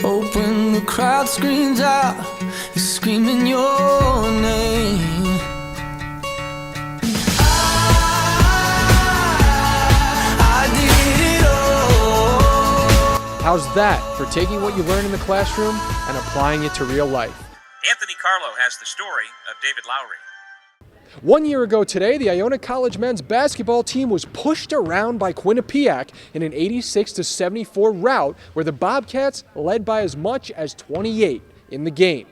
Hope when the crowd screams out, you're screaming your name. I did it all. How's that for taking what you learn in the classroom and applying it to real life? Anthony Carlo has the story of David Lowry. 1 year ago today, the Iona College men's basketball team was pushed around by Quinnipiac in an 86-74 rout where the Bobcats led by as much as 28 in the game.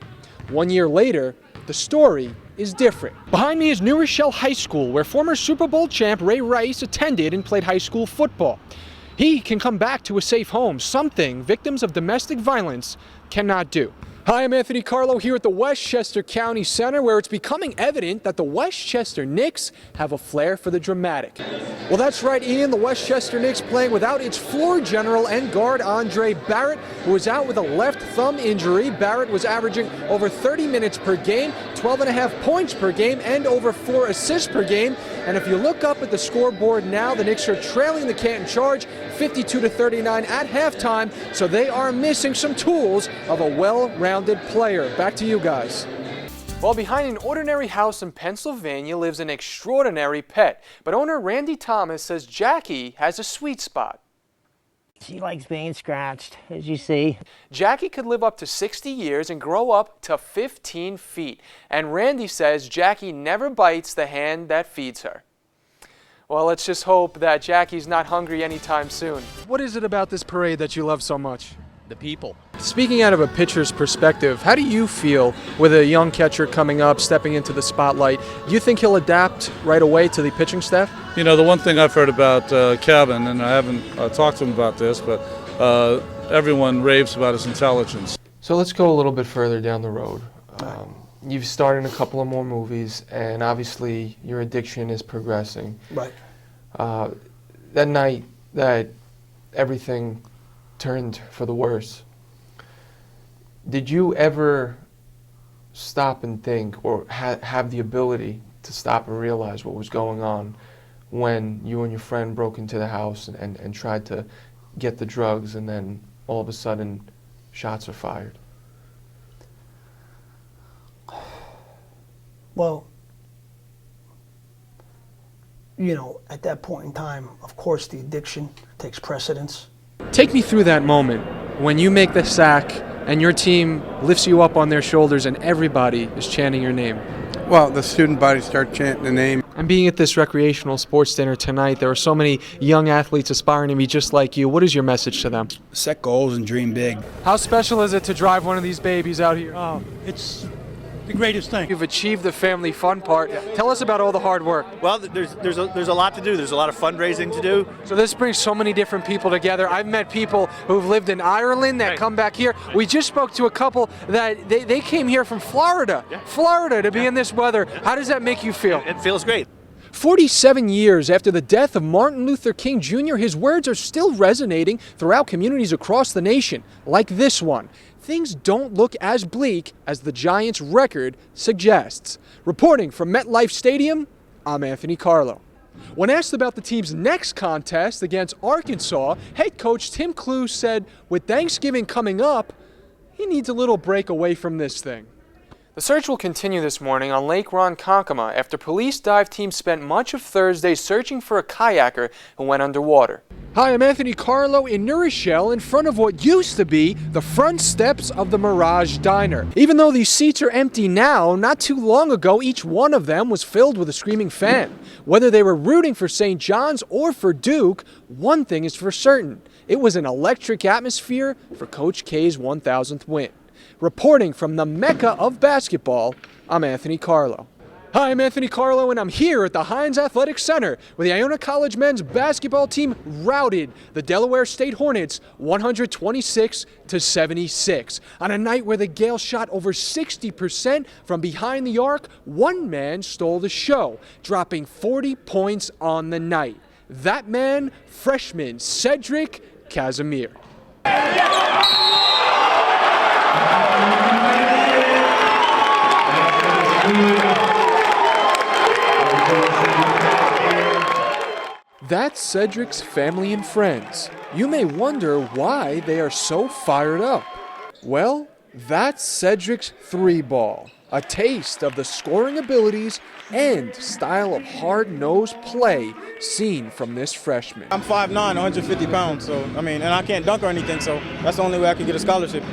1 year later, the story is different. Behind me is New Rochelle High School, where former Super Bowl champ Ray Rice attended and played high school football. He can come back to a safe home, something victims of domestic violence cannot do. Hi, I'm Anthony Carlo here at the Westchester County Center, where it's becoming evident that the Westchester Knicks have a flair for the dramatic. Well, that's right, Ian. The Westchester Knicks playing without its floor general and guard Andre Barrett, who was out with a left thumb injury. Barrett was averaging over 30 minutes per game, 12.5 points per game, and over 4 assists per game. And if you look up at the scoreboard now, the Knicks are trailing the Canton Charge 52-39 at halftime, so they are missing some tools of a well-rounded player. Back to you guys. Well, behind an ordinary house in Pennsylvania lives an extraordinary pet, but owner Randy Thomas says Jackie has a sweet spot. She likes being scratched, as you see. Jackie could live up to 60 years and grow up to 15 feet. And Randy says Jackie never bites the hand that feeds her. Well, let's just hope that Jackie's not hungry anytime soon. What is it about this parade that you love so much? The people. Speaking out of a pitcher's perspective, how do you feel with a young catcher coming up, stepping into the spotlight? Do you think he'll adapt right away to the pitching staff? You know, the one thing I've heard about Kevin, and I haven't talked to him about this, but everyone raves about his intelligence. So let's go a little bit further down the road. You've starred in a couple of more movies, and obviously your addiction is progressing. Right. That night that everything turned for the worse, did you ever stop and think, or have the ability to stop and realize what was going on when you and your friend broke into the house and tried to get the drugs, and then all of a sudden shots are fired? Well, you know, at that point in time, of course, the addiction takes precedence. Take me through that moment when you make the sack and your team lifts you up on their shoulders and everybody is chanting your name. Well, the student body start chanting the name. And being at this recreational sports dinner tonight, there are so many young athletes aspiring to be just like you. What is your message to them? Set goals and dream big. How special is it to drive one of these babies out here? Oh, it's the greatest thing. You've achieved the family fun part. Tell us about all the hard work. Well, there's a lot to do. There's a lot of fundraising to do. So this brings so many different people together. I've met people who've lived in Ireland that come back here. We just spoke to a couple that they came here from Florida, to be in this weather. How does that make you feel? It feels great. 47 years after the death of Martin Luther King Jr., his words are still resonating throughout communities across the nation, like this one. Things don't look as bleak as the Giants' record suggests. Reporting from MetLife Stadium, I'm Anthony Carlo. When asked about the team's next contest against Arkansas, head coach Tim Clue said with Thanksgiving coming up, he needs a little break away from this thing. The search will continue this morning on Lake Ronkonkoma after police dive teams spent much of Thursday searching for a kayaker who went underwater. Hi, I'm Anthony Carlo in New Rochelle in front of what used to be the front steps of the Mirage Diner. Even though these seats are empty now, not too long ago each one of them was filled with a screaming fan. Whether they were rooting for St. John's or for Duke, one thing is for certain. It was an electric atmosphere for Coach K's 1,000th win. Reporting from the Mecca of basketball, I'm Anthony Carlo. Hi, I'm Anthony Carlo, and I'm here at the Hines Athletic Center, where the Iona College men's basketball team routed the Delaware State Hornets 126-76. On a night where the Gales shot over 60% from behind the arc, one man stole the show, dropping 40 points on the night. That man, freshman Cedric Casimir. That's Cedric's family and friends. You may wonder why they are so fired up. Well, that's Cedric's three ball, a taste of the scoring abilities and style of hard-nosed play seen from this freshman. I'm 5'9", 150 pounds, so, and I can't dunk or anything, so that's the only way I can get a scholarship.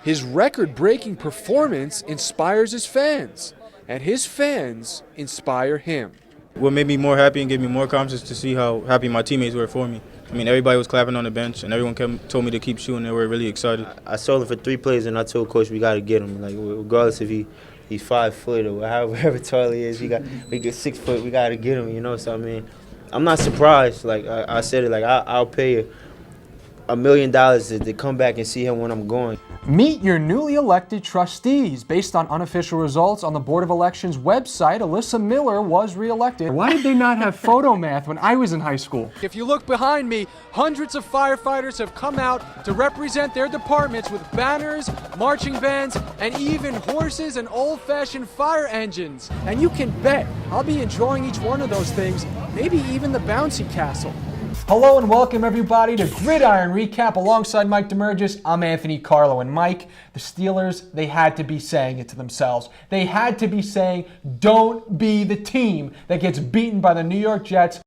His record-breaking performance inspires his fans, and his fans inspire him. What made me more happy and gave me more confidence to see how happy my teammates were for me. Everybody was clapping on the bench, and everyone told me to keep shooting. They were really excited. I saw him for 3 plays, and I told Coach we got to get him. Like, regardless if he's 5 foot or however tall he is, we get 6 foot. We got to get him. You know, so I'm not surprised. Like I said it. Like I'll pay $1 million to come back and see him when I'm going. Meet your newly elected trustees. Based on unofficial results on the Board of Elections website, Alyssa Miller was reelected. Why did they not have photo math when I was in high school? If you look behind me, hundreds of firefighters have come out to represent their departments with banners, marching bands, and even horses and old-fashioned fire engines. And you can bet I'll be enjoying each one of those things, maybe even the bouncy castle. Hello and welcome everybody to Gridiron Recap alongside Mike DeMurgis. I'm Anthony Carlo, and Mike, the Steelers, they had to be saying it to themselves. They had to be saying, don't be the team that gets beaten by the New York Jets